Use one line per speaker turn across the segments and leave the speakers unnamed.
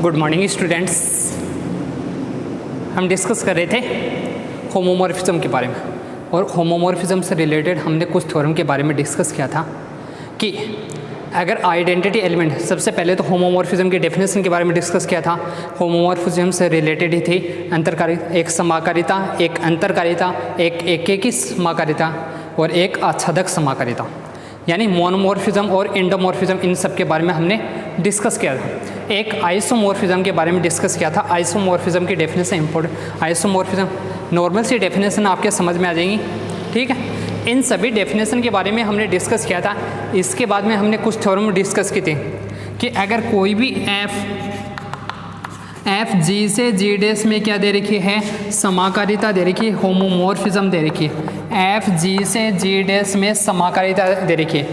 Good morning students. हम discuss कर रहे थे होमोमॉर्फिज्म के बारे में, और होमोमॉर्फिज्म से रिलेटेड हमने कुछ थ्योरम के बारे में डिस्कस किया था कि अगर आइडेंटिटी एलिमेंट, सबसे पहले तो होमोमॉर्फिज्म की डेफिनेशन के बारे में डिस्कस किया था। होमोमॉर्फिज्म से रिलेटेड ही थी एक समाकारिता, एक अंतरकारिता, एक एकेकी समाकारिता और एक आच्छादक समाकारिता, यानी मोनोमॉर्फिज्म और एंडोमॉर्फिज्म। इन सब के बारे में हमने डिस्कस किया था। एक आइसोमॉर्फिज्म के बारे में डिस्कस किया था। आइसोमॉर्फिज्म की डेफिनेशन इंपॉर्टेंट, आइसोमॉर्फिज्म नॉर्मल सी डेफिनेशन आपके समझ में आ जाएंगी, ठीक है। इन सभी डेफिनेशन के बारे में हमने डिस्कस किया था। इसके बाद में हमने कुछ थ्योरम डिस्कस की थी कि अगर कोई भी एफ जी से जी डैश में क्या दे रखी है, समाकारिता दे रखी है, होमोमॉर्फिज्म दे रखी है। एफ जी से जी डैश में समाकारिता दे रखी है,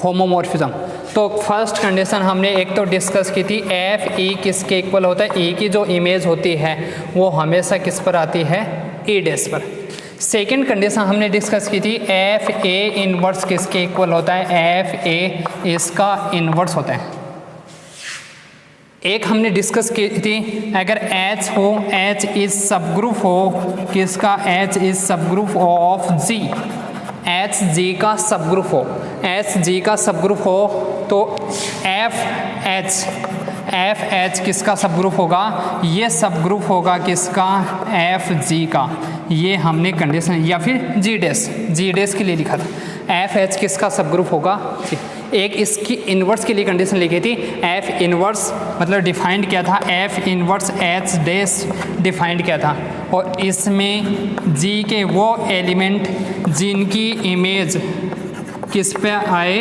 होमोमॉर्फिज्म। तो फर्स्ट कंडीशन हमने एक तो डिस्कस की थी, एफ ई किसके इक्वल होता है, ई की जो इमेज होती है वो हमेशा किस पर आती है, ई डैश पर। सेकेंड कंडीशन हमने डिस्कस की थी, एफ ए इनवर्स किसके इक्वल होता है, एफ ए इसका इनवर्स होता है। एक हमने डिस्कस की थी, अगर H हो, H इज सब ग्रुप हो किसका, H इज सब group of G, H G का सब ग्रुप हो, H G का सब ग्रुप हो तो F H किसका सब ग्रुप होगा, ये सब ग्रुप होगा किसका, F G का। ये हमने कंडीशन, या फिर G डैश के लिए लिखा था, F H किसका सब ग्रुप होगा। एक इसकी इन्वर्स के लिए कंडीशन लिखी थी, F इन्वर्स मतलब डिफाइंड किया था, F inverse H dash defined किया था, और इसमें G के वो एलिमेंट जिनकी इमेज किस पे आए,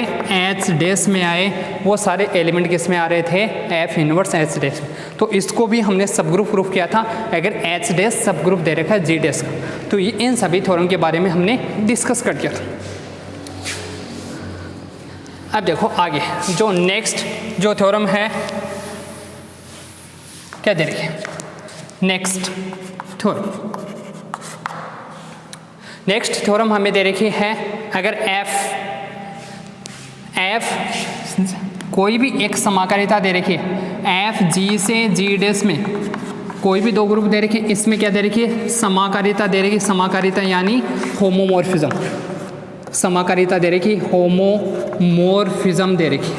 H डैश में आए, वो सारे एलिमेंट किस में आ रहे थे, F इन्वर्स H डैश। तो इसको भी हमने सब ग्रुप प्रूफ किया था, अगर H डैश सब ग्रुप दे रखा है G डैश का। तो ये इन सभी थ्योरम के बारे में हमने डिस्कस कर दिया था। अब देखो आगे जो नेक्स्ट जो थ्योरम है, क्या दे रही है, नेक्स्ट थ्योरम हमें दे रखी है, अगर F कोई भी एक समाकारिता दे रखी है, F G से G डैश में कोई भी दो ग्रुप दे रखी है, इसमें क्या दे रखी है, समाकारिता दे रखी, समाकारिता यानी होमोमॉर्फिज्म, समाकारिता दे रखी, होमोमॉर्फिज्म दे रखी।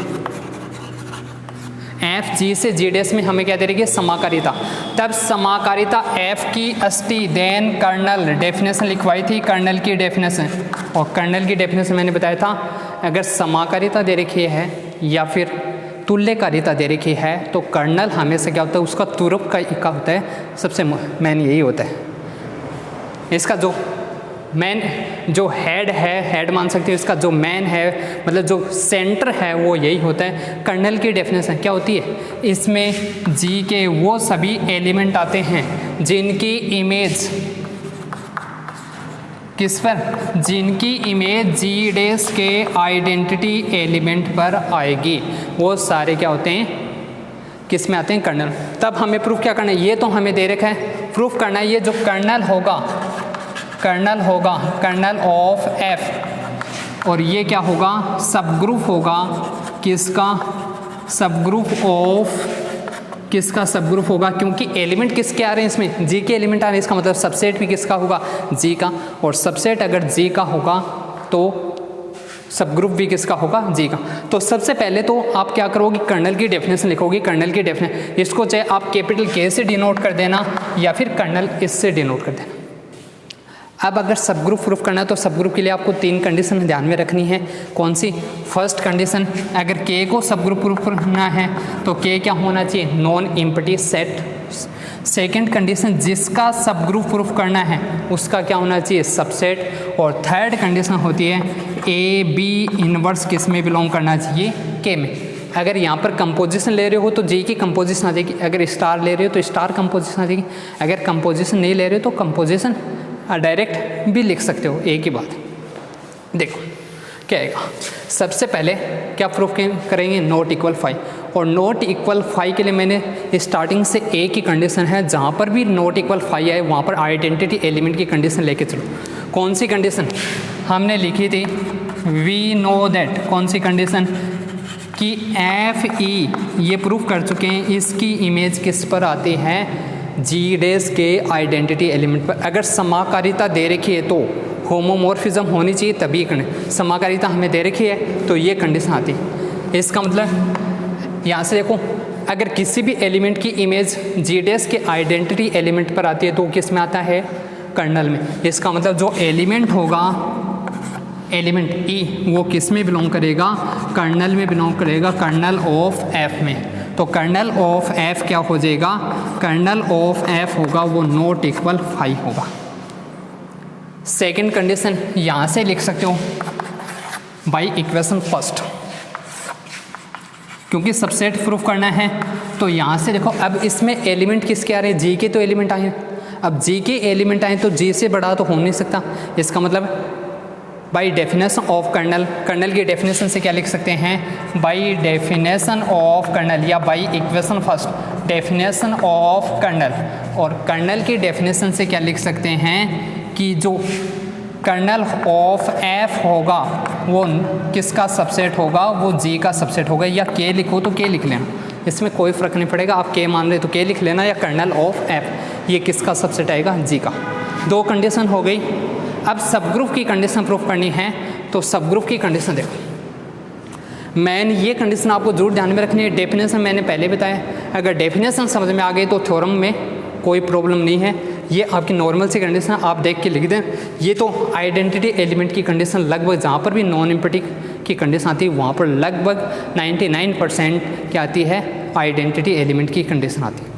F G से G डैश में हमें क्या दे रखी है, समाकारिता। तब समाकारिता F की अस्टी देन कर्नल, डेफिनेशन लिखवाई थी कर्नल की डेफिनेशन, और कर्नल की डेफिनेशन मैंने बताया था, अगर समाकारिता दे रखी है या फिर तुल्यकारिता दे रखी है तो कर्नल हमेशा क्या होता है, उसका तुरुप का इक्का होता है, सबसे मेन यही होता है। इसका जो मैन जो हेड है, हेड मान सकते हो, इसका जो मैन है मतलब जो सेंटर है वो यही होता है। कर्नल की डेफिनेशन क्या होती है, इसमें जी के वो सभी एलिमेंट आते हैं जिनकी इमेज किस पर, जिनकी इमेज जी डैश के आइडेंटिटी एलिमेंट पर आएगी, वो सारे क्या होते हैं, किस में आते हैं, कर्नल। तब हमें प्रूफ क्या करना है, ये तो हमें दे रखा है, प्रूफ करना है ये जो कर्नल होगा कर्नल ऑफ F, और ये क्या होगा, सब ग्रुप होगा किसका, सब ग्रुप ऑफ किसका, सब ग्रुप होगा, क्योंकि एलिमेंट किसके आ रहे हैं, इसमें G के एलिमेंट आ रहे हैं, इसका मतलब सबसेट भी किसका होगा, G का, और सबसेट अगर G का होगा तो सब ग्रुप भी किसका होगा, G का। तो सबसे पहले तो आप क्या करोगे, कर्नल की डेफिनेशन लिखोगे, कर्नल की डेफिनेशन, इसको चाहे आप कैपिटल K से डिनोट कर देना या फिर कर्नल इससे डिनोट कर देना। अब अगर सब ग्रुप प्रूफ करना है तो सब ग्रुप के लिए आपको तीन कंडीशन ध्यान में रखनी है। कौन सी, फर्स्ट कंडीशन, अगर K को सब ग्रुप प्रूफ करना है तो K क्या होना चाहिए, non empty set. Second condition, जिसका सब ग्रुप प्रूफ करना है उसका क्या होना चाहिए, सबसेट। और थर्ड कंडीशन होती है A B इनवर्स किस में बिलोंग करना चाहिए, K में। अगर यहाँ पर कंपोजिशन ले रहे हो तो J की कंपोजिशन आ जाएगी, अगर स्टार ले रहे हो तो स्टार कंपोजिशन आ जाएगी, अगर कंपोजिशन नहीं ले रहे हो तो कंपोजिशन डायरेक्ट भी लिख सकते हो, एक ही बात। देखो क्या आएगा, सबसे पहले क्या प्रूफ करेंगे, नॉट इक्वल 5, और नॉट इक्वल 5 के लिए मैंने स्टार्टिंग से एक ही कंडीशन है, जहाँ पर भी नॉट इक्वल 5 आए वहाँ पर आइडेंटिटी एलिमेंट की कंडीशन लेके चलो। कौन सी कंडीशन हमने लिखी थी, वी नो दैट, कौन सी कंडीशन, कि एफ ई ये प्रूफ कर चुके हैं इसकी इमेज किस पर आती है, जी डेस के आइडेंटिटी एलिमेंट पर। अगर समाकारिता दे रखी है तो होमोमॉर्फिज्म होनी चाहिए तभी समाकारिता हमें दे रखी है तो ये कंडीशन आती है। इसका मतलब यहाँ से देखो, अगर किसी भी एलिमेंट की इमेज जी डेस के आइडेंटिटी एलिमेंट पर आती है तो किस में आता है, कर्नल में। इसका मतलब जो एलिमेंट होगा, एलिमेंट ई, वो किस में बिलोंग करेगा, कर्नल में बिलोंग करेगा, कर्नल ऑफ एफ में। तो कर्नल ऑफ एफ क्या हो जाएगा, कर्नल ऑफ एफ होगा वो नॉट इक्वल 5 होगा। सेकंड कंडीशन यहाँ से लिख सकते हो बाई इक्वेशन फर्स्ट, क्योंकि सबसेट प्रूफ करना है। तो यहाँ से देखो, अब इसमें एलिमेंट किसके आ रहे हैं, जी के तो एलिमेंट आए हैं। अब जी के एलिमेंट आए तो जी से बड़ा तो हो नहीं सकता। इसका मतलब by definition of kernel, kernel की डेफिनेशन से क्या लिख सकते हैं, बाई डेफिनेशन ऑफ कर्नल या by equation first definition of kernel. और कर्नल की डेफिनेशन से क्या लिख सकते हैं कि जो कर्नल ऑफ एफ होगा वो किसका सबसेट होगा, वो जी का सबसेट होगा। या के लिखो तो के लिख लेना, इसमें कोई फ़र्क नहीं पड़ेगा। आप के मान रहे तो के लिख लेना, या कर्नल ऑफ एफ ये किसका सबसेट आएगा, जी का। दो कंडीशन हो गई। अब सब ग्रुप की कंडीशन प्रूफ करनी है तो सब ग्रुप की कंडीशन देखो। मैंने ये कंडीशन आपको जरूर ध्यान में रखनी है। डेफिनेशन मैंने पहले बताया, अगर डेफिनेशन समझ में आ गई तो थ्योरम में कोई प्रॉब्लम नहीं है। ये आपकी नॉर्मल सी कंडीशन आप देख के लिख दें। ये तो आइडेंटिटी एलिमेंट की कंडीशन लगभग जहाँ पर भी नॉन एम्पैथिक की कंडीशन आती है वहाँ पर लगभग 99% क्या आती है, आइडेंटिटी एलिमेंट की कंडीशन आती है।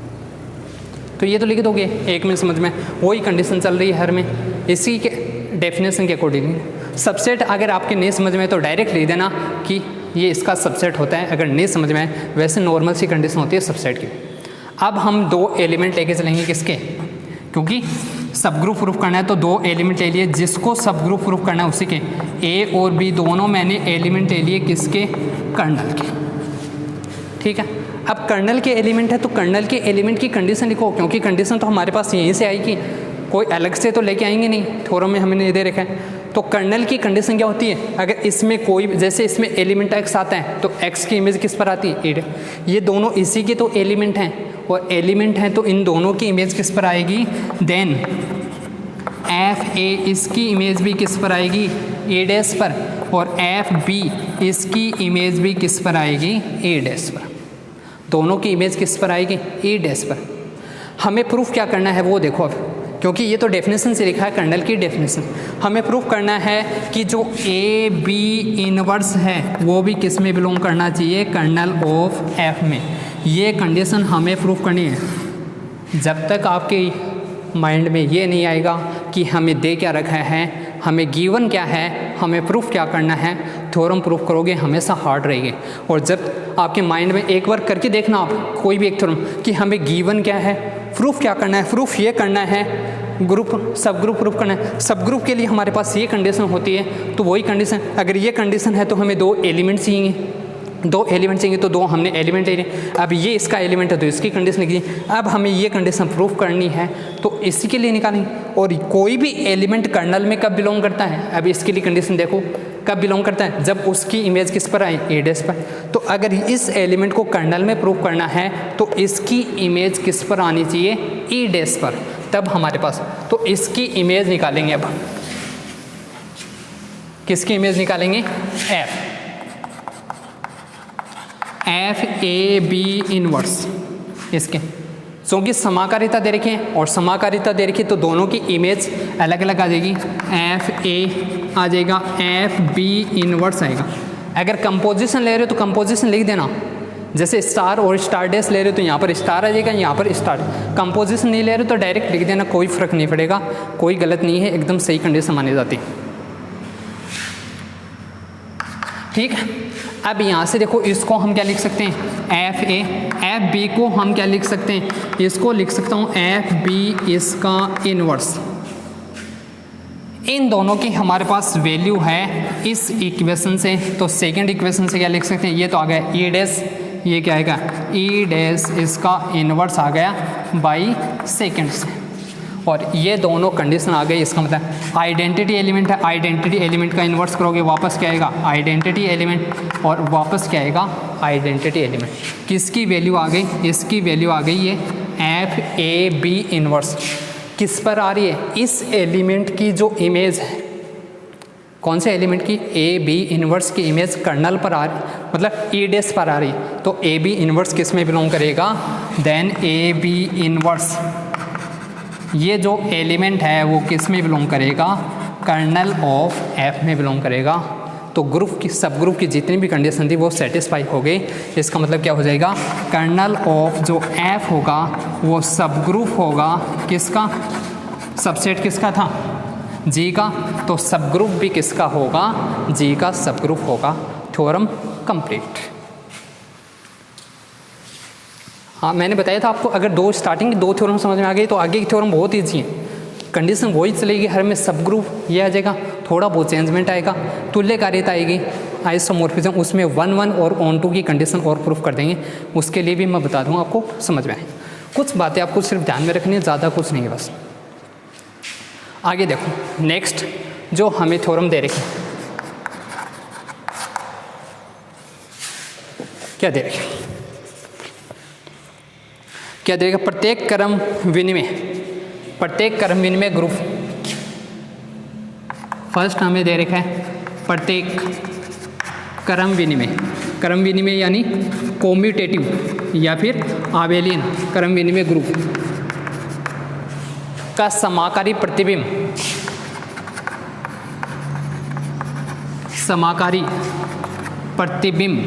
तो ये तो लिख दोगे एक मिनट समझ में, वही कंडीशन चल रही है हर में, इसी के डेफिनेशन के अकॉर्डिंग। सबसेट अगर आपके नहीं समझ में तो डायरेक्ट लिख देना कि ये इसका सबसेट होता है। अगर नहीं समझ में आए वैसे नॉर्मल सी कंडीशन होती है सबसेट की। अब हम दो एलिमेंट लेके चलेंगे किसके, क्योंकि सब ग्रुप प्रूफ करना है तो दो एलिमेंट ले लिए, जिसको सब ग्रुप प्रूफ करना है उसी के। ए और बी दोनों मैंने एलिमेंट ले लिए किसके, कर्नल के। ठीक है, अब कर्नल के एलिमेंट है तो कर्नल के एलिमेंट की कंडीशन लिखो, क्योंकि कंडीशन तो हमारे पास यहीं से आएगी, कोई अलग से तो लेके आएंगे नहीं, थ्योरम में हमें नहीं दे रखा है। तो कर्नल की कंडीशन क्या होती है, अगर इसमें कोई, जैसे इसमें एलिमेंट एक्स आता है तो एक्स की इमेज किस पर आती है, 8। ये दोनों इसी के तो एलिमेंट हैं, और एलिमेंट हैं तो इन दोनों की इमेज किस पर आएगी, देन एफ ए इसकी इमेज भी किस पर आएगी, ए डैश पर, और एफ बी इसकी इमेज भी किस पर आएगी, ए डैश पर। दोनों की इमेज किस पर आएगी, ए डैश पर। हमें प्रूफ क्या करना है वो देखो अब, क्योंकि ये तो डेफिनेशन से लिखा है कर्नल की डेफिनेशन। हमें प्रूफ करना है कि जो ए बी इनवर्स है वो भी किस में बिलोंग करना चाहिए, कर्नल ऑफ एफ में। ये कंडीशन हमें प्रूफ करनी है। जब तक आपके माइंड में ये नहीं आएगा कि हमें दे क्या रखा है, हमें गिवन क्या है, हमें प्रूफ क्या करना है, थ्योरम प्रूफ करोगे हमेशा हार्ड रहेगी। और जब आपके माइंड में एक बार करके देखना आप कोई भी एक थ्योरम कि हमें गिवन क्या है, प्रूफ क्या करना है, प्रूफ ये करना है, ग्रुप सब ग्रुप प्रूफ करना है। सब ग्रुप के लिए हमारे पास ये कंडीशन होती है, तो वही कंडीशन, अगर ये कंडीशन है तो हमें दो एलिमेंट चाहिए, दो एलिमेंट चाहिए तो दो हमने एलिमेंट ले लिए। अब ये इसका एलिमेंट है तो इसकी कंडीशन लिखी। अब हमें ये कंडीशन प्रूफ करनी है तो इसी के लिए निकालेंगे। और कोई भी एलिमेंट कर्नल में कब बिलोंग करता है, अब इसके लिए कंडीशन देखो कब बिलोंग करता है, जब उसकी इमेज किस पर आए, ए डैश पर। तो अगर इस एलिमेंट को कर्नल में प्रूफ करना है तो इसकी इमेज किस पर आनी चाहिए, ए डैश पर, तब हमारे पास। तो इसकी इमेज निकालेंगे। अब किसकी इमेज निकालेंगे, एफ ए बी इनवर्स इसके, क्योंकि समाकारिता दे रखी है और समाकारिता दे रखी है तो दोनों की इमेज अलग अलग आ जाएगी। एफ ए आ जाएगा, एफ बी इनवर्स आएगा। अगर कंपोजिशन ले रहे हो तो कंपोजिशन लिख देना, जैसे स्टार और स्टार डैश ले रहे हो तो यहाँ पर स्टार आ जाएगा, यहाँ पर स्टार। कंपोजिशन नहीं ले रहे हो तो डायरेक्ट लिख देना, कोई फ़र्क नहीं पड़ेगा, कोई गलत नहीं है, एकदम सही कंडीशन मानी जाती है। ठीक है, अब यहाँ से देखो इसको हम क्या लिख सकते हैं, एफ ए। एफ बी को हम क्या लिख सकते हैं, इसको लिख सकता हूँ एफ बी इसका इनवर्स। इन दोनों की हमारे पास वैल्यू है इस इक्वेशन से, तो सेकंड इक्वेशन से क्या लिख सकते हैं, ये तो आ गया ई डैश, ये क्या आएगा, ई डैश इसका इनवर्स आ गया बाई सेकंड से। और ये दोनों कंडीशन आ गई, इसका मतलब आइडेंटिटी एलिमेंट है, आइडेंटिटी एलिमेंट का इन्वर्स करोगे वापस क्या आएगा, आइडेंटिटी एलिमेंट, और वापस क्या आएगा, आइडेंटिटी एलिमेंट। किसकी वैल्यू आ गई, इसकी वैल्यू आ गई है एफ ए बी इन्वर्स। किस पर आ रही है, इस एलिमेंट की जो इमेज है, कौन से एलिमेंट की, ए बी इन्वर्स की इमेज कर्नल पर आ रही, मतलब ई डेस पर आ रही है, तो ए बी इन्वर्स किस में बिलोंग करेगा, देन ए बी इन्वर्स ये जो एलिमेंट है वो किस में बिलोंग करेगा, कर्नल ऑफ एफ में बिलोंग करेगा। तो ग्रुप की, सब ग्रुप की जितनी भी कंडीशन थी वो सेटिस्फाई हो गई। इसका मतलब क्या हो जाएगा, कर्नल ऑफ जो एफ होगा वो सब ग्रुप होगा किसका, सबसेट किसका था, जी का, तो सब ग्रुप भी किसका होगा, जी का सब ग्रुप होगा। Theorem complete. हाँ, मैंने बताया था आपको, अगर दो स्टार्टिंग की दो थ्योरम समझ में आ गई तो आगे की थ्योरम बहुत ईजी है। कंडीशन वही चलेगी, हर में सब ग्रुप ये आ जाएगा, थोड़ा बहुत चेंजमेंट आएगा, तुल्यकारिता आएगी, आइसोमॉर्फिज्म, उसमें 1 1 और ऑन 2 की कंडीशन और प्रूफ कर देंगे। उसके लिए भी मैं बता दूँगा, आपको समझ में आए। कुछ बातें आपको सिर्फ ध्यान में रखनी है, ज़्यादा कुछ नहीं है बस। आगे देखो, नेक्स्ट जो हमें थ्योरम दे रखी, क्या दे रखी, क्या दे रखा, प्रत्येक क्रम विनिमय, प्रत्येक क्रम विनिमय ग्रुप। फर्स्ट हमें दे रखा है प्रत्येक क्रम विनिमय, क्रम विनिमय यानी कॉम्यूटेटिव या फिर आबेलियन क्रम विनिमय ग्रुप का समाकारी प्रतिबिंब, समाकारी प्रतिबिंब,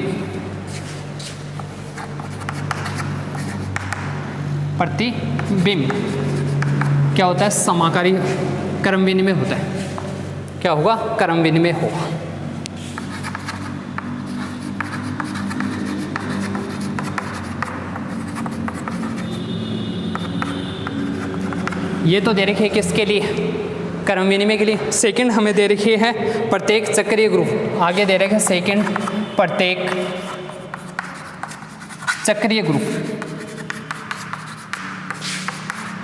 प्रतिबिंब क्या होता है, समाकारी क्रम विनिमय होता है। क्या होगा, क्रम विनिमय होगा। ये तो दे रखी है किसके लिए, क्रम विनिमय के लिए। सेकंड हमें दे रखी है प्रत्येक चक्रीय ग्रुप, आगे दे रखे सेकंड प्रत्येक चक्रीय ग्रुप,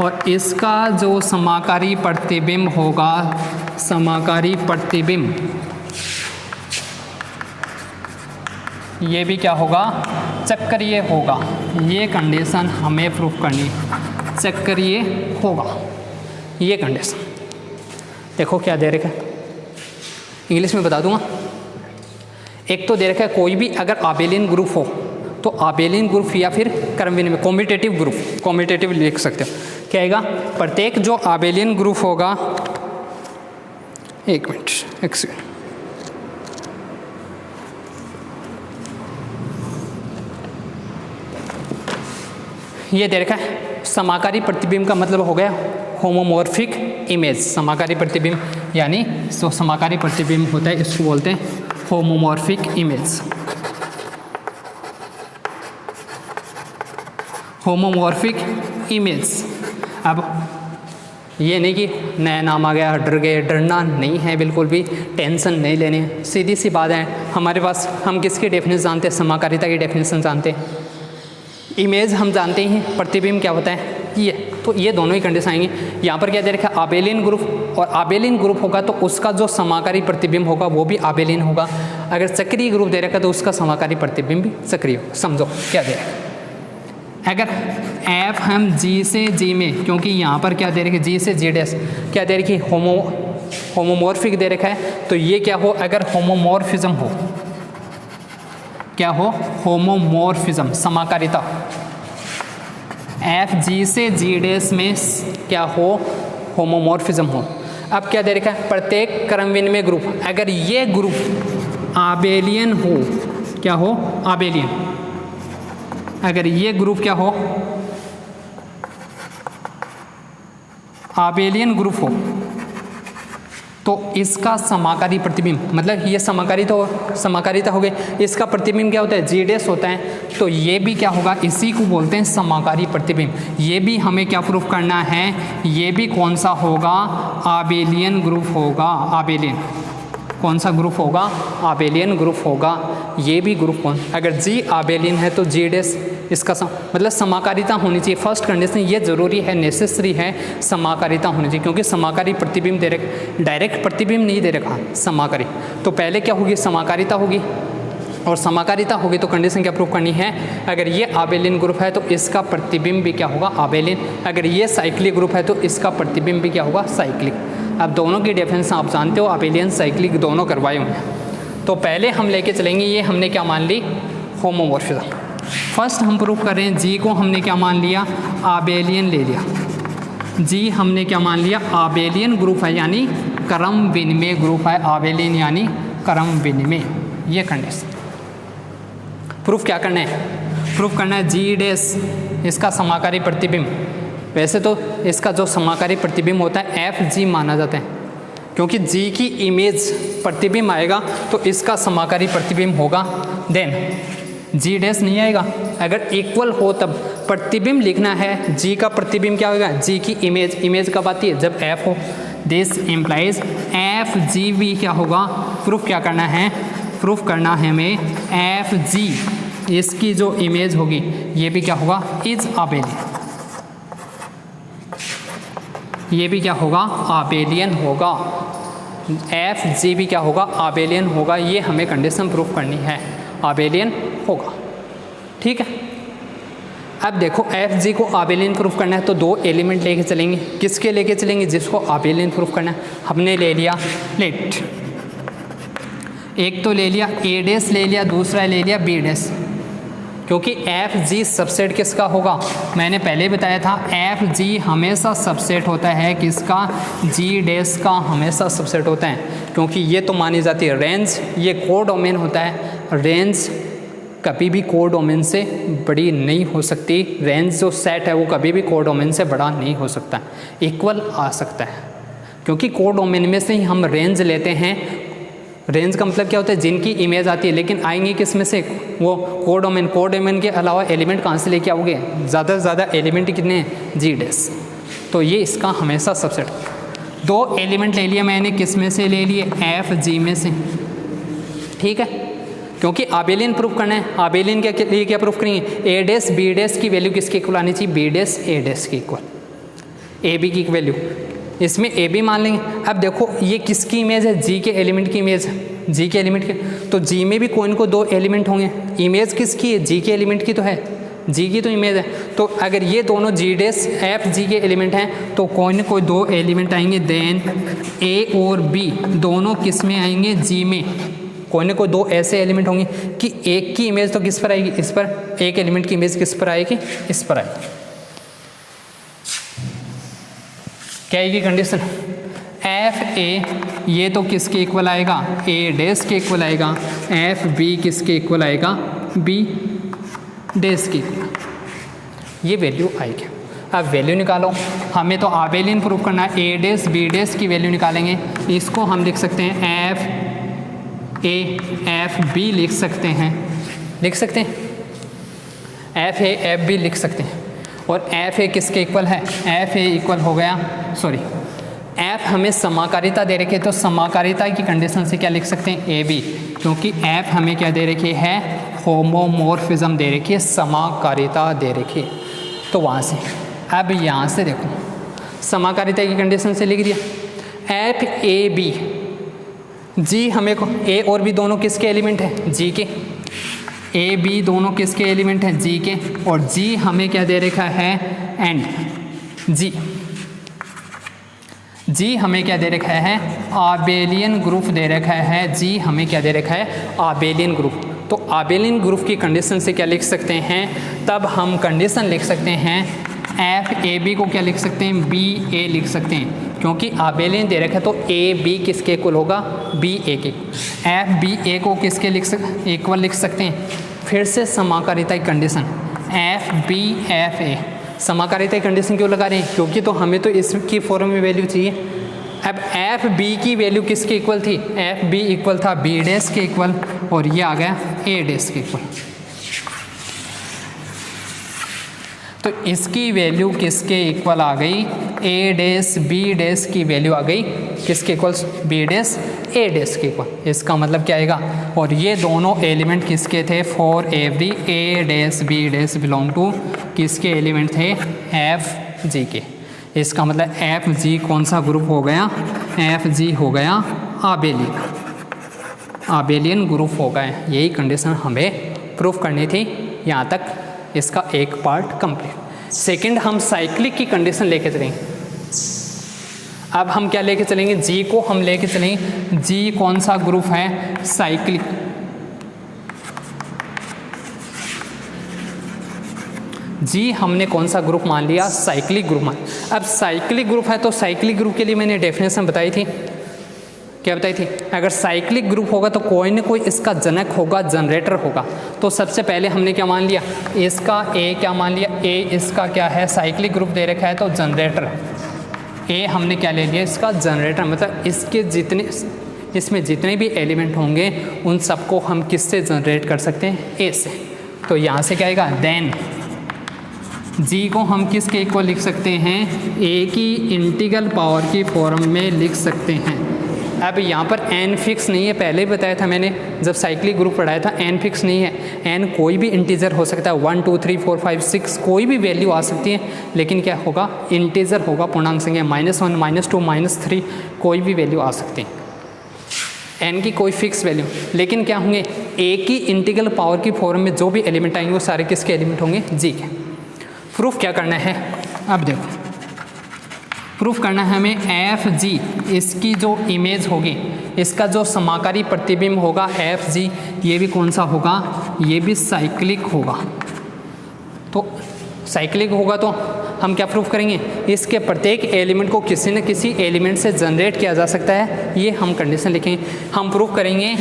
और इसका जो समाकारी प्रतिबिंब होगा, समाकारी प्रतिबिंब, ये भी क्या होगा, चक्रीय होगा। ये कंडीशन हमें प्रूफ करनी, चक्रीय होगा ये कंडीशन। देखो क्या दे रखा है, इंग्लिश में बता दूंगा। एक तो दे रखा है कोई भी अगर आबेलियन ग्रुप हो तो आबेलियन ग्रुप या फिर क्रम विनिमय कॉम्यूटेटिव ग्रुप, कॉम्यूटेटिव लिख सकते हो। क्या आएगा, प्रत्येक जो आबेलियन ग्रुप होगा, एक मिनट एक्सक्यूज, ये दे रखा है समाकारी प्रतिबिंब का मतलब हो गया होमोमॉर्फिक इमेज। समाकारी प्रतिबिंब यानी जो समाकारी प्रतिबिंब होता है इसको बोलते हैं होमोमॉर्फिक इमेज, होमोमॉर्फिक इमेज। अब ये नहीं कि नया नाम आ गया डर गए, डरना नहीं है, बिल्कुल भी टेंशन नहीं लेनी है। सीधी सी बात है, हमारे पास हम किसकी डेफिनेशन जानते हैं, समाकारिता की डेफिनेशन जानते हैं, इमेज हम जानते ही हैं, प्रतिबिंब क्या होता है ये। तो ये दोनों ही कंडीशन आएंगी। यहाँ पर क्या दे रखा है, आबेलियन ग्रुप, और आबेलियन ग्रुप होगा तो उसका जो समाकारी प्रतिबिंब होगा वो भी आबेलियन होगा। अगर चक्रीय ग्रुप दे रखा तो उसका समाकारी प्रतिबिंब भी चक्रीय होगा। समझो क्या दे रखा है, अगर एफ हम जी से जी में, क्योंकि यहाँ पर क्या दे रखी है, जी से जी डैश क्या दे रखी है, होमोमॉर्फिक दे रखा है, तो ये क्या हो, अगर होमोमॉर्फिज्म हो, क्या हो, होमोमॉर्फिज्म समाकारिता, एफ जी से जी डैश में क्या हो, होमोमॉर्फिज्म हो। अब क्या दे रखा है, प्रत्येक क्रम विनिमय ग्रुप, अगर ये ग्रुप आबेलियन हो, क्या हो, आबेलियन, अगर ये ग्रुप क्या हो, आबेलियन ग्रुप हो, तो इसका समाकारी प्रतिबिंब, मतलब ये समाकारिता हो गई, इसका प्रतिबिंब क्या होता है, जी डैश होता है, तो ये भी क्या होगा, इसी को बोलते हैं समाकारी प्रतिबिंब। ये भी हमें क्या प्रूफ करना है, ये भी कौन सा होगा, आबेलियन ग्रुप होगा। आबेलियन कौन सा ग्रुप होगा, आबेलियन ग्रुप होगा। ये भी ग्रुप कौन, अगर जी आबेलियन है तो जी डैश इसका मतलब समाकारिता होनी चाहिए। फर्स्ट कंडीशन ये ज़रूरी है, नेसेसरी है, समाकारिता होनी चाहिए, क्योंकि समाकारी प्रतिबिंब दे रखा, डायरेक्ट प्रतिबिंब नहीं दे रखा, समाकारी। तो पहले क्या होगी, समाकारिता होगी, और समाकारिता होगी तो कंडीशन क्या प्रूव करनी है, अगर ये आबेलियन ग्रुप है तो इसका प्रतिबिंब भी क्या होगा, आबेलियन। अगर ये साइक्लिक ग्रुप है तो इसका प्रतिबिंब भी क्या होगा, साइक्लिक। अब दोनों की डिफरेंस आप जानते हो, आबेलियन साइक्लिक दोनों करवाए हुए हैं। तो पहले हम लेके चलेंगे, ये हमने क्या मान ली, होमोमॉर्फिज्म। फर्स्ट हम प्रूव कर रहे हैं, जी को हमने क्या मान लिया, आबेलियन ले लिया। जी हमने क्या मान लिया, आबेलियन ग्रुप है, यानी क्रम विनिमय ग्रुप है, आबेलियन यानी क्रम विनिमय। ये कंडीशन प्रूफ क्या करना है, प्रूफ करना है जी डैश इसका समाकारी प्रतिबिंब। वैसे तो इसका जो समाकारी प्रतिबिंब होता है एफ जी माना जाता है, क्योंकि जी की इमेज प्रतिबिंब आएगा तो इसका समाकारी प्रतिबिंब होगा, देन जी डैश नहीं आएगा। अगर इक्वल हो तब प्रतिबिंब लिखना है, जी का प्रतिबिंब क्या होगा, जी की इमेज। इमेज कब आती है, जब एफ हो। दिस इम्प्लाइज एफ जी भी क्या होगा, प्रूफ क्या करना है, प्रूफ करना है हमें एफ जी इसकी जो इमेज होगी ये भी क्या होगा, इज आबेलियन। ये भी क्या होगा, आबेलियन होगा। एफ जी भी क्या होगा, आबेलियन होगा। ये हमें कंडीशन प्रूफ करनी है, आबेलियन होगा। ठीक है, अब देखो एफ जी को आबेलियन प्रूफ करना है तो दो एलिमेंट लेके चलेंगे। किसके लेके चलेंगे, जिसको आबेलियन प्रूफ करना है। हमने ले लिया, लेट एक तो ले लिया ए डैश ले लिया, दूसरा ले लिया बी डैश, क्योंकि एफ जी सबसेट किसका होगा, मैंने पहले बताया था एफ जी हमेशा सबसेट होता है किसका, जी डैश का हमेशा सबसेट होता है, क्योंकि ये तो मानी जाती है रेंज, ये कोडोमेन होता है। रेंज कभी भी कोडोमेन से बड़ी नहीं हो सकती। रेंज जो सेट है वो कभी भी कोडोमेन से बड़ा नहीं हो सकता, इक्वल आ सकता है, क्योंकि कोडोमेन में से ही हम रेंज लेते हैं। रेंज का मतलब क्या होता है, जिनकी इमेज आती है, लेकिन आएंगे किस में से, वो कोडोमेन। कोडोमेन के अलावा एलिमेंट कहाँ से लेके आओगे, ज़्यादा से ज़्यादा एलिमेंट कितने हैं, जी डैश। तो ये इसका हमेशा सबसेट। दो एलिमेंट ले लिया मैंने, किस में से ले लिए, एफ जी में से। ठीक है, क्योंकि आबेलियन प्रूफ करना है। आबेलियन के लिए क्या प्रूफ करेंगे, ए डैश बी डैश की वैल्यू किसके इक्वल आनी चाहिए, बी डैश ए डैश की इक्वल, ए बी की वैल्यू इसमें ए बी मान लेंगे। अब देखो ये किसकी इमेज है, जी के एलिमेंट की इमेज है, जी के एलिमेंट के। तो जी में भी कोई न कोई दो एलिमेंट होंगे। इमेज किसकी है, जी के एलिमेंट की तो है, जी की तो इमेज है। तो अगर ये दोनों जी डैश एफ जी के एलिमेंट हैं तो कोई न कोई दो एलिमेंट आएंगे। देन ए और बी दोनों किस में आएंगे, जी में। कोई न कोई दो ऐसे एलिमेंट होंगे कि एक की इमेज तो किस पर आएगी, इस पर, एक एलिमेंट की इमेज किस पर आएगी, इस पर आएगी। क्या आएगी कंडीशन, एफ ए ये तो किसके इक्वल आएगा, ए डैश के इक्वल आएगा। एफ बी किसके इक्वल आएगा, बी डैश के इक्वल। ये वैल्यू आएगी। अब वैल्यू निकालो, हमें तो आबेलियन प्रूफ करना है। ए डैश बी डैश की वैल्यू निकालेंगे। इसको हम लिख सकते हैं एफ ए एफ बी लिख सकते हैं, लिख सकते हैं एफ ए एफ बी लिख सकते हैं। और एफ ए किसके इक्वल है, एफ ए इक्वल हो गया, सॉरी एफ हमें समाकारिता दे रखी है, तो समाकारिता की कंडीशन से क्या लिख सकते हैं, ए बी, क्योंकि एफ हमें क्या दे रखी है, होमोमॉर्फिज्म दे रखी है, समाकारिता दे रखी है। तो वहाँ से अब यहाँ से देखो समाकारिता की कंडीशन से लिख दिया एफ ए बी। जी हमें को ए और बी दोनों किसके एलिमेंट हैं, जी के। ए बी दोनों किसके एलिमेंट हैं, जी के। और जी हमें क्या दे रखा है, एंड जी। जी हमें क्या दे रखा है, आबेलियन ग्रुप दे रखा है। जी हमें क्या दे रखा है, आबेलियन ग्रुप। तो आबेलियन ग्रुप की कंडीशन से क्या लिख सकते हैं, तब हम कंडीशन लिख सकते हैं एफ ए बी को क्या लिख सकते हैं, बी ए लिख सकते हैं, क्योंकि आबेलियन दे रखा है। तो ए बी किसके इक्वल होगा, बी ए के। एफ बी ए को किसके इक्वल लिख सकते हैं, फिर से समाकारिता की condition F B F A. समाकारिता की कंडीशन क्यों लगा रहे हैं, क्योंकि तो हमें तो इसकी फॉर्म में वैल्यू चाहिए। अब एफ बी की वैल्यू किसके इक्वल थी, एफ बी इक्वल था बी डैश के इक्वल, और ये आ गया ए डैश के इक्वल। तो इसकी वैल्यू किसके इक्वल आ गई, ए डैश बी डैश की वैल्यू आ गई किसके इक्वल, बी डैश ए डैश के इक्वल। इसका मतलब क्या आएगा, और ये दोनों एलिमेंट किसके थे, for every A dash B dash belong to किसके एलिमेंट थे, एफ जी के। इसका मतलब एफ जी कौन सा ग्रुप हो गया, एफ जी हो गया आबेलियन ग्रुप हो गए। यही कंडीशन हमें प्रूफ करनी थी। यहाँ तक इसका एक पार्ट कंप्लीट। सेकंड हम साइक्लिक की कंडीशन लेके चलेंगे। अब हम क्या लेके चलेंगे, जी को हम लेके चलेंगे। जी कौन सा ग्रुप है, साइक्लिक। जी हमने कौन सा ग्रुप मान लिया, साइक्लिक ग्रुप मान। अब साइक्लिक ग्रुप है तो साइक्लिक ग्रुप के लिए मैंने डेफिनेशन बताई थी, क्या बताई थी, अगर साइक्लिक ग्रुप होगा तो कोई ना कोई इसका जनक होगा, जनरेटर होगा। तो सबसे पहले हमने क्या मान लिया, इसका ए क्या मान लिया, ए इसका क्या है, साइक्लिक ग्रुप दे रखा है तो जनरेटर। ए हमने क्या ले लिया, इसका जनरेटर, मतलब इसके जितने, इसमें जितने भी एलिमेंट होंगे उन सबको हम किससे जनरेट कर सकते हैं, ए से। तो यहाँ से क्या आएगा, देन जी को हम किसके इक्वल लिख सकते हैं, ए की इंटीग्रल पावर की फॉर्म में लिख सकते हैं। अब यहाँ पर एन फिक्स नहीं है, पहले ही बताया था मैंने जब साइक्लिक ग्रुप पढ़ाया था, एन फिक्स नहीं है। एन कोई भी इंटीजर हो सकता है, 1 2 3 4 5 6 कोई भी वैल्यू आ सकती है, लेकिन क्या होगा, इंटीजर होगा, पूर्णांक संख्या, -1 -2 -3 कोई भी वैल्यू आ सकती है। एन की कोई फिक्स वैल्यू, लेकिन क्या होंगे, ए की इंटीग्रल पावर की फॉर्म में जो भी एलिमेंट आएंगे वो सारे किसके एलिमेंट होंगे, जी के। प्रूफ क्या करना है, अब देखो प्रूफ करना है हमें, एफ जी इसकी जो इमेज होगी, इसका जो समाकारी प्रतिबिंब होगा एफ जी, ये भी कौन सा होगा, ये भी साइक्लिक होगा। तो साइक्लिक होगा तो हम क्या प्रूफ करेंगे, इसके प्रत्येक एलिमेंट को किसी न किसी एलिमेंट से जनरेट किया जा सकता है, ये हम कंडीशन लिखेंगे। हम प्रूफ करेंगे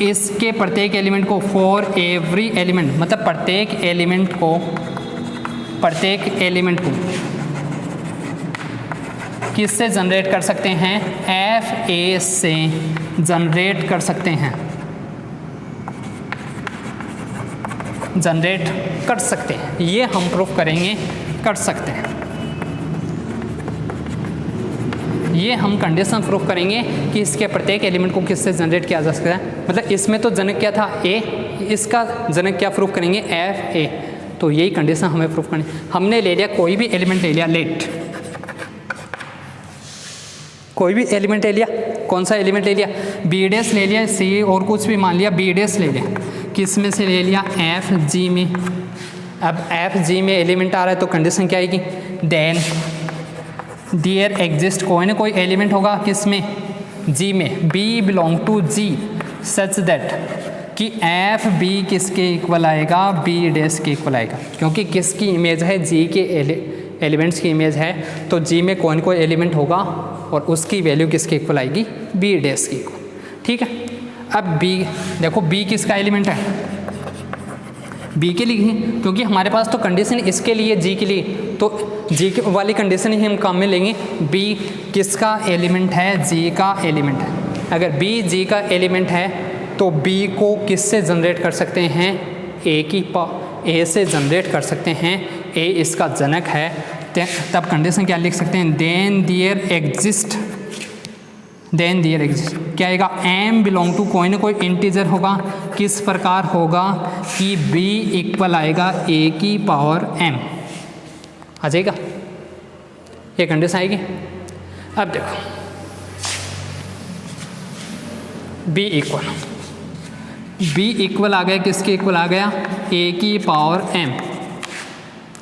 इसके प्रत्येक एलिमेंट को, फॉर एवरी एलिमेंट, मतलब प्रत्येक एलिमेंट को किससे जनरेट कर सकते हैं, एफ ए से जनरेट कर सकते हैं, जनरेट कर सकते हैं, ये हम प्रूफ करेंगे, कर सकते हैं। ये हम कंडीशन प्रूफ करेंगे कि इसके प्रत्येक एलिमेंट को किससे जनरेट किया जा सकता है। मतलब इसमें तो जनक क्या था, ए, इसका जनक क्या प्रूफ करेंगे, एफ ए। तो यही कंडीशन हमें प्रूफ करनी। हमने ले लिया कोई भी एलिमेंट ले लिया, लेट कोई भी एलिमेंट ले लिया, कौन सा एलिमेंट ले लिया, बी डैश ले लिया, सी और कुछ भी मान लिया, बी डैश ले लिया, किस में से ले लिया, एफ जी में। अब एफ जी में एलिमेंट आ रहा है तो कंडीशन क्या आएगी, देन देयर एग्जिस्ट, कोई ना कोई एलिमेंट होगा किस में, जी में, B belong to G such that कि एफ बी किसके इक्वल आएगा, बी डैश के इक्वल आएगा। क्योंकि किसकी इमेज है, जी के एलिमेंट्स की इमेज है, तो जी में कौन कोई एलिमेंट होगा और उसकी वैल्यू किसके इक्वल आएगी, बी डैश की इक्वल। ठीक है, अब बी देखो, बी किसका एलिमेंट है, बी के लिए, क्योंकि हमारे पास तो कंडीशन इसके लिए, जी के लिए, तो जी वाली कंडीशन ही हम काम में लेंगे। बी किसका एलिमेंट है, जी का एलिमेंट है। अगर बी जी का एलिमेंट है तो बी को किससे जनरेट कर सकते हैं, ए से जनरेट कर सकते हैं, ए इसका जनक है। तब कंडीशन क्या लिख सकते हैं, देन देयर एग्जिस्ट क्या आएगा, एम बिलोंग टू कोई ना कोई इंटीजर होगा, किस प्रकार होगा कि बी इक्वल आएगा ए की पावर एम, आ जाएगा, ये कंडीशन आएगी। अब देखो बी इक्वल आ गया, किसके इक्वल आ गया, ए की पावर एम,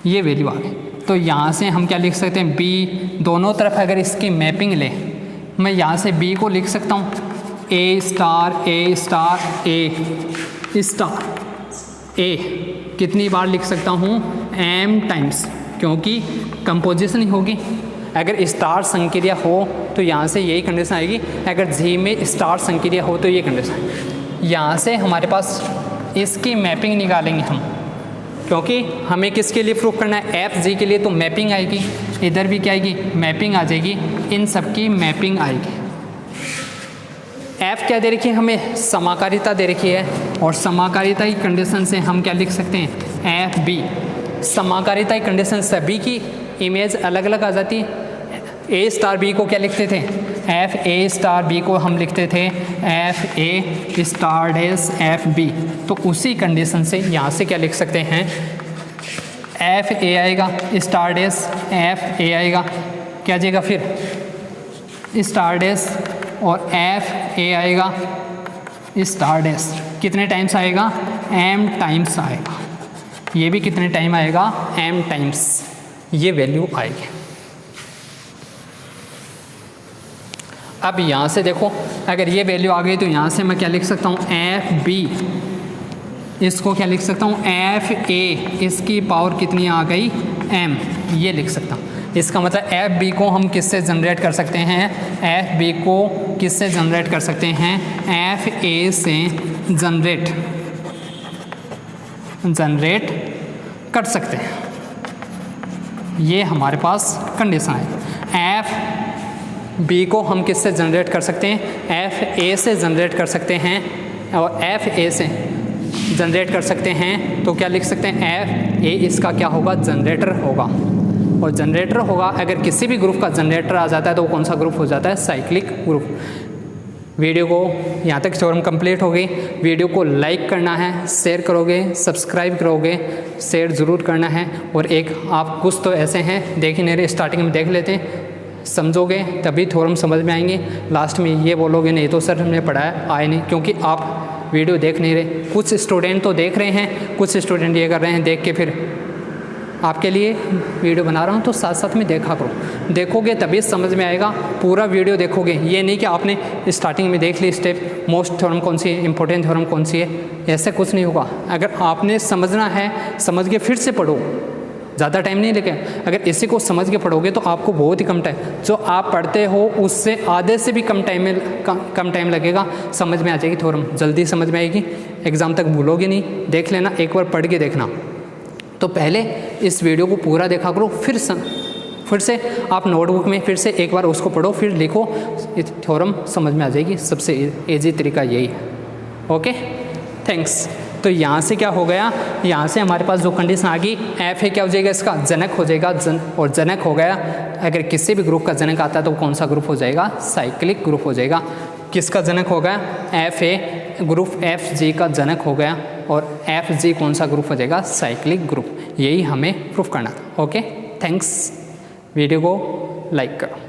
ये वैल्यू आ गई। तो यहाँ से हम क्या लिख सकते हैं, बी दोनों तरफ अगर इसकी मैपिंग ले, मैं यहाँ से बी को लिख सकता हूँ ए स्टार ए कितनी बार लिख सकता हूँ, एम टाइम्स, क्योंकि कंपोजिशन ही होगी। अगर स्टार संक्रिया हो तो यहाँ से यही कंडीशन आएगी, अगर जी में स्टार संक्रिया हो तो ये कंडीशन। यहाँ से हमारे पास इसकी मैपिंग निकालेंगे हम, क्योंकि हमें किसके लिए प्रूफ करना है, एफ जी के लिए, तो मैपिंग आएगी, इधर भी क्या आएगी, मैपिंग आ जाएगी, इन सब की मैपिंग आएगी। एफ क्या दे रखी है हमें, समाकारिता दे रखी है, और समाकारिता की कंडीशन से हम क्या लिख सकते हैं, एफ बी। समाकारिता की कंडीशन सभी की इमेज अलग अलग आ जाती है। ए स्टार बी को क्या लिखते थे, एफ ए स्टार बी को हम लिखते थे F A star dash F B, तो उसी कंडीशन से यहाँ से क्या लिख सकते हैं, एफ ए आएगा स्टार डैश एफ ए आएगा, क्या आ जाएगा फिर स्टार डैश, और एफ ए आएगा स्टार डैश, कितने टाइम्स आएगा, एम टाइम्स आएगा, ये भी कितने टाइम आएगा, एम टाइम्स ये वैल्यू आएगी। अब यहाँ से देखो अगर ये वैल्यू आ गई तो यहाँ से मैं क्या लिख सकता हूँ, एफ बी, इसको क्या लिख सकता हूँ, एफ ए, इसकी पावर कितनी आ गई, एम, ये लिख सकता हूँ। इसका मतलब एफ बी को हम किससे जनरेट कर सकते हैं, एफ बी को किससे जनरेट कर सकते हैं, एफ ए से जनरेट कर सकते हैं। ये हमारे पास कंडीशन है। एफ बी को हम किससे जनरेट कर सकते हैं, एफ ए से जनरेट कर सकते हैं, और एफ ए से जनरेट कर सकते हैं तो क्या लिख सकते हैं, एफ ए इसका क्या होगा, जनरेटर होगा, और जनरेटर होगा अगर किसी भी ग्रुप का जनरेटर आ जाता है तो वो कौन सा ग्रुप हो जाता है, साइक्लिक ग्रुप। वीडियो को यहाँ तक थ्योरम कंप्लीट हो गई। वीडियो को लाइक करना है, शेयर करोगे, सब्सक्राइब करोगे, शेयर ज़रूर करना है। और एक आप कुछ तो ऐसे हैं देख ही नहीं रहे, स्टार्टिंग में देख लेते हैं, समझोगे तभी थ्योरम समझ में आएंगे। लास्ट में ये बोलोगे नहीं तो सर हमने पढ़ाया आए नहीं, क्योंकि आप वीडियो देख नहीं रहे। कुछ स्टूडेंट तो देख रहे हैं, कुछ स्टूडेंट ये कर रहे हैं देख के फिर आपके लिए वीडियो बना रहा हूँ तो साथ साथ में देखा करो, देखोगे तभी समझ में आएगा। पूरा वीडियो देखोगे, ये नहीं कि आपने स्टार्टिंग में देख ली स्टेप, मोस्ट थ्योरम कौन सी है, इंपॉर्टेंट थ्योरम कौन सी है, ऐसे कुछ नहीं होगा। अगर आपने समझना है, समझ के फिर से पढ़ो, ज़्यादा टाइम नहीं लेके। अगर इसी को समझ के पढ़ोगे तो आपको बहुत ही कम टाइम, जो आप पढ़ते हो उससे आधे से भी कम टाइम लगेगा, समझ में आ जाएगी थ्योरम, जल्दी समझ में आएगी, एग्ज़ाम तक भूलोगे नहीं। देख लेना, एक बार पढ़ के देखना। तो पहले इस वीडियो को पूरा देखा करो, फिर से आप नोटबुक में फिर से एक बार उसको पढ़ो, फिर लिखो, थ्योरम समझ में आ जाएगी। सबसे ईजी तरीका यही है। Okay, thanks. तो यहाँ से क्या हो गया, यहाँ से हमारे पास जो कंडीशन आ गई, एफ ए क्या हो जाएगा, इसका जनक हो जाएगा, और जनक हो गया। अगर किसी भी ग्रुप का जनक आता है तो कौन सा ग्रुप हो जाएगा, साइक्लिक ग्रुप हो जाएगा। किसका जनक हो गया, F A group F G का जनक हो गया, और एफ जी कौन सा ग्रुप हो जाएगा, साइक्लिक ग्रुप। यही हमें प्रूफ करना था। Okay, thanks. वीडियो को लाइक करो।